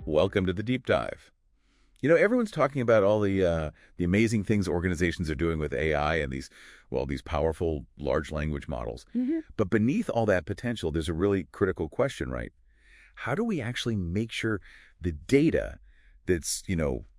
Welcome to the deep dive. Everyone's talking about all the amazing things organizations are doing with AI and these powerful large language models. But beneath all that potential, there's a really critical question, right? How do we actually make sure the data that's,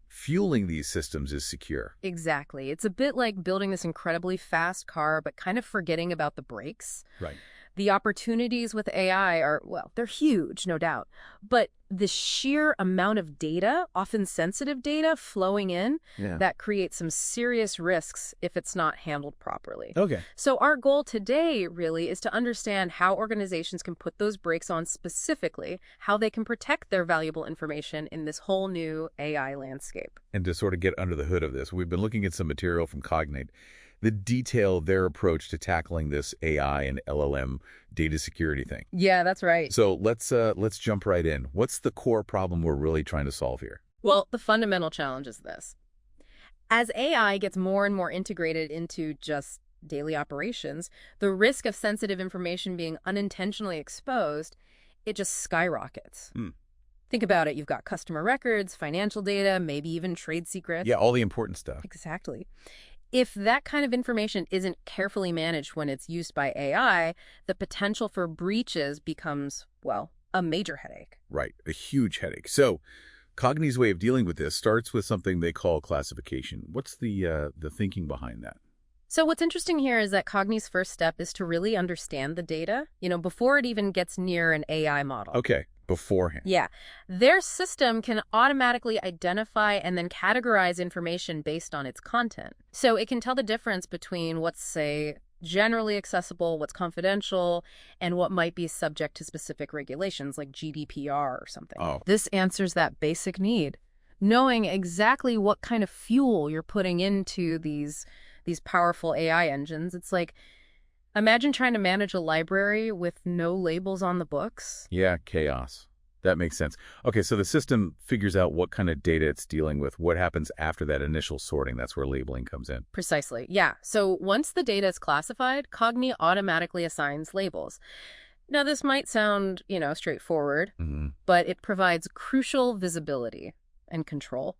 fueling these systems is secure? Exactly. It's a bit like building this incredibly fast car, but kind of forgetting about the brakes. Right. The opportunities with AI are, well, they're huge, no doubt. But the sheer amount of data, often sensitive data, flowing in, that creates some serious risks if it's not handled properly. Okay. So our goal today, really, is to understand how organizations can put those brakes on specifically, how they can protect their valuable information in this whole new AI landscape. And to sort of get under the hood of this, we've been looking at some material from Cognni that detail their approach to tackling this AI and LLM data security thing. Yeah, that's right. So let's jump right in. What's the core problem we're really trying to solve here? Well, the fundamental challenge is this. As AI gets more and more integrated into just daily operations, the risk of sensitive information being unintentionally exposed, it just skyrockets. Think about it. You've got customer records, financial data, maybe even trade secrets. Yeah, all the important stuff. Exactly. If that kind of information isn't carefully managed when it's used by AI, the potential for breaches becomes, well, a major headache. Right, a huge headache. So Cogni's way of dealing with this starts with something they call classification. What's the thinking behind that? So what's interesting here is that Cogni's first step is to really understand the data, before it even gets near an AI model. Okay, beforehand. Yeah. Their system can automatically identify and then categorize information based on its content. So it can tell the difference between what's, say, generally accessible, what's confidential, and what might be subject to specific regulations like GDPR or something. Oh. This answers that basic need. Knowing exactly what kind of fuel you're putting into these powerful AI engines, it's like, imagine trying to manage a library with no labels on the books. Yeah, chaos. That makes sense. Okay, so the system figures out what kind of data it's dealing with. What happens after that initial sorting? That's where labeling comes in. Precisely, yeah. So once the data is classified, Cogni automatically assigns labels. Now, this might sound, straightforward, but it provides crucial visibility and control.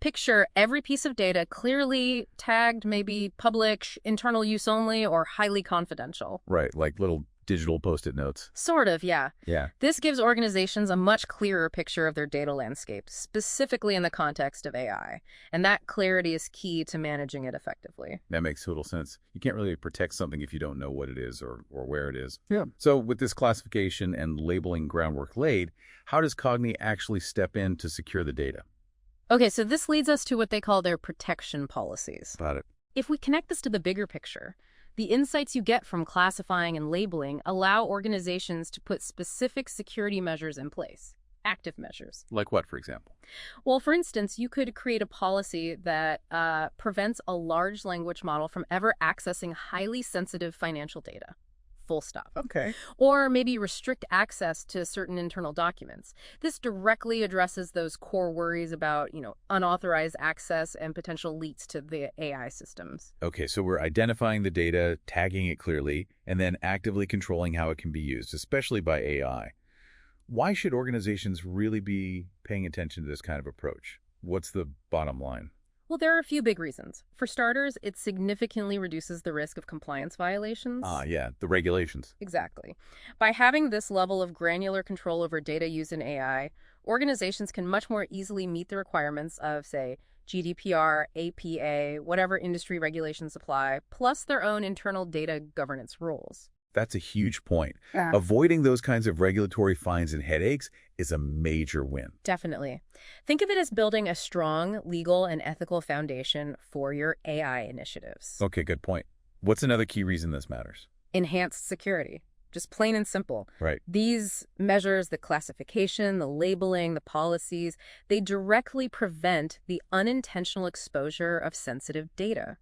Picture every piece of data clearly tagged, maybe public, internal use only, or highly confidential. Right, like little digital Post-it notes. Sort of, yeah. Yeah. This gives organizations a much clearer picture of their data landscape, specifically in the context of AI. And that clarity is key to managing it effectively. That makes total sense. You can't really protect something if you don't know what it is or where it is. Yeah. So with this classification and labeling groundwork laid, how does Cogni actually step in to secure the data? Okay, so this leads us to what they call their protection policies. Got it. If we connect this to the bigger picture, the insights you get from classifying and labeling allow organizations to put specific security measures in place, active measures. Like what, for example? Well, for instance, you could create a policy that prevents a large language model from ever accessing highly sensitive financial data. Full stop. Okay. Or maybe restrict access to certain internal documents. This directly addresses those core worries about, unauthorized access and potential leaks to the AI systems. Okay, so we're identifying the data, tagging it clearly, and then actively controlling how it can be used, especially by AI. Why should organizations really be paying attention to this kind of approach? What's the bottom line? Well, there are a few big reasons. For starters, it significantly reduces the risk of compliance violations. Yeah, the regulations. Exactly. By having this level of granular control over data used in AI, organizations can much more easily meet the requirements of, say, GDPR, APA, whatever industry regulations apply, plus their own internal data governance rules. That's a huge point. Yeah. Avoiding those kinds of regulatory fines and headaches is a major win. Definitely. Think of it as building a strong legal and ethical foundation for your AI initiatives. Okay, good point. What's another key reason this matters? Enhanced security. Just plain and simple. Right. These measures, the classification, the labeling, the policies, they directly prevent the unintentional exposure of sensitive data.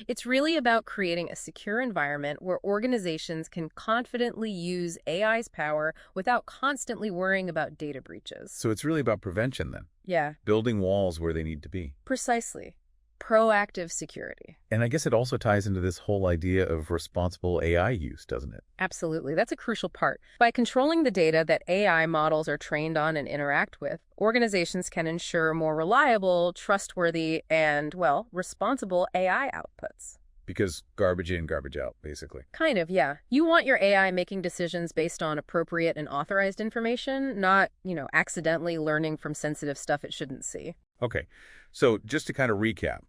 It's really about creating a secure environment where organizations can confidently use AI's power without constantly worrying about data breaches. So it's really about prevention then? Yeah. Building walls where they need to be. Precisely. proactive security. And I guess it also ties into this whole idea of responsible AI use, doesn't it? Absolutely. That's a crucial part. By controlling the data that AI models are trained on and interact with, organizations can ensure more reliable, trustworthy, and, well, responsible AI outputs. Because garbage in, garbage out, basically. Kind of, yeah. You want your AI making decisions based on appropriate and authorized information, not, accidentally learning from sensitive stuff it shouldn't see. Okay, so just to kind of recap,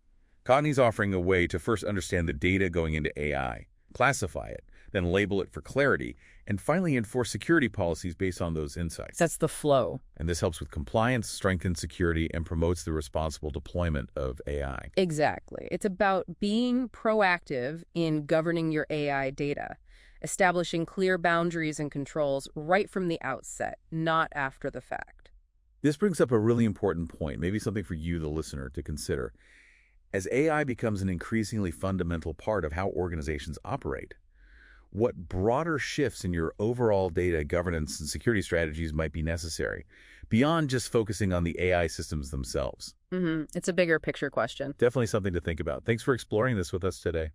Cogni's offering a way to first understand the data going into AI, classify it, then label it for clarity, and finally enforce security policies based on those insights. That's the flow. And this helps with compliance, strengthens security, and promotes the responsible deployment of AI. Exactly. It's about being proactive in governing your AI data, establishing clear boundaries and controls right from the outset, not after the fact. This brings up a really important point, maybe something for you, the listener, to consider. As AI becomes an increasingly fundamental part of how organizations operate, what broader shifts in your overall data governance and security strategies might be necessary, beyond just focusing on the AI systems themselves? It's a bigger picture question. Definitely something to think about. Thanks for exploring this with us today.